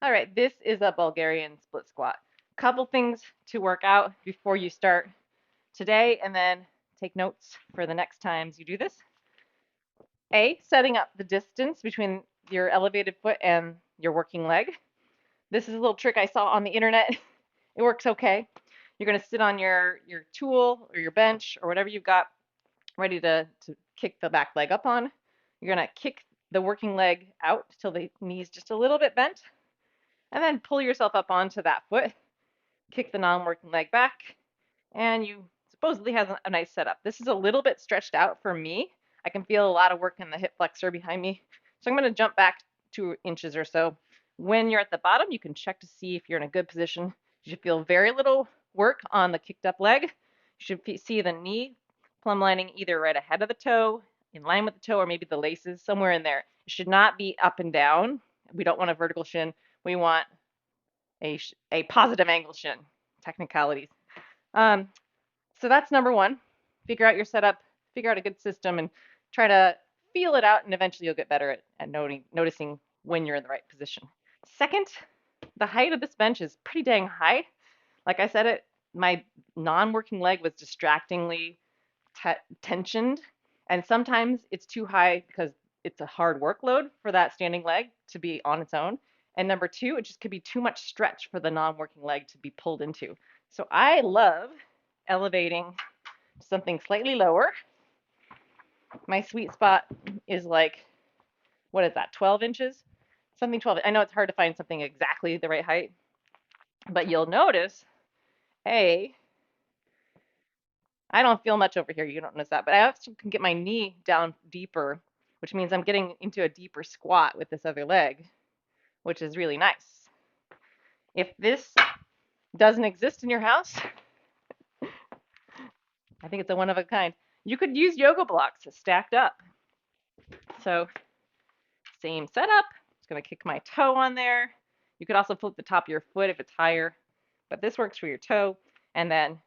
All right, this is a Bulgarian split squat. Couple things to work out before you start today, and then take notes for the next times you do this. Setting up the distance between your elevated foot and your working leg. This is a little trick I saw on the internet. It works okay. You're going to sit on your tool or your bench or whatever you've got ready to kick the back leg up on. You're going to kick the working leg out till the knee's just a little bit bent, and then pull yourself up onto that foot, kick the non-working leg back, and you supposedly has a nice setup. This is a little bit stretched out for me. I can feel a lot of work in the hip flexor behind me. So I'm going to jump back 2 inches or so. When you're at the bottom, you can check to see if you're in a good position. You should feel very little work on the kicked up leg. You should see the knee plumb lining either right ahead of the toe, in line with the toe, or maybe the laces, somewhere in there. It should not be up and down. We don't want a vertical shin. We want a positive angle shin. Technicalities. Um, so that's number one. Figure out your setup, figure out a good system, and try to feel it out, and eventually you'll get better at noticing when you're in the right position. Second, the height of this bench is pretty dang high. Like I said, my non-working leg was distractingly tensioned, and sometimes it's too high because it's a hard workload for that standing leg to be on its own. And number two, it just could be too much stretch for the non-working leg to be pulled into. So I love elevating something slightly lower. My sweet spot is like, what is that, 12 inches? Something 12. I know it's hard to find something exactly the right height, but you'll notice, A, I don't feel much over here. You don't notice that, but I actually can get my knee down deeper, which means I'm getting into a deeper squat with this other leg, which is really nice. If this doesn't exist in your house, I think it's a one of a kind. You could use yoga blocks stacked up. So same setup. Just gonna kick my toe on there. You could also flip the top of your foot if it's higher, but this works for your toe. And then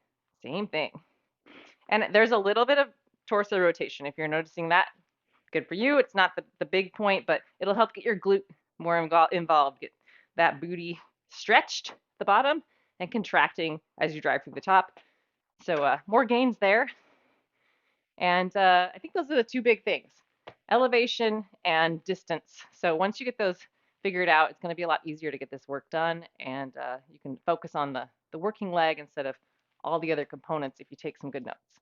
same thing. And there's a little bit of torso rotation. If you're noticing that, good for you. It's not the big point, but it'll help get your glute more involved, get that booty stretched at the bottom and contracting as you drive through the top. So more gains there. And I think those are the two big things, elevation and distance. So once you get those figured out, it's going to be a lot easier to get this work done. And you can focus on the working leg instead of all the other components if you take some good notes.